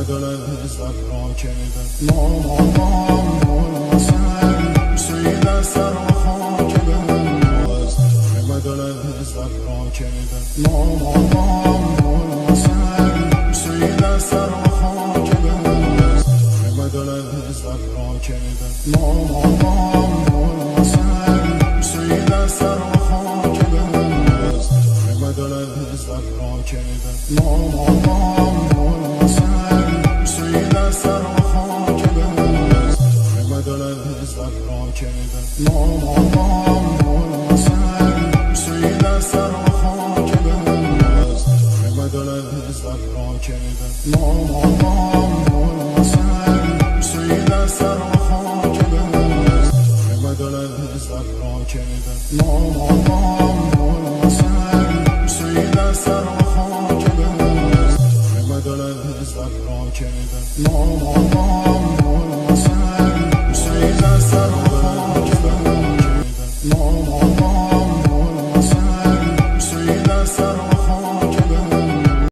دل عزت را کیده نامم حسین سید سر و خاک دل دل عزت را کیده نامم حسین سید سر و خاک دل دل عزت را کیده نامم حسین سید سر و خاک دل دل عزت را کیده نامم حسین سید سر و خاک دل عزت را کیده نامم حسین سید سر و خاک دل عزت را کیده نامم حسین سید سر و خاک دل عزت را کیده نامم حسین سید سر و خاک دل عزت را کیده نامم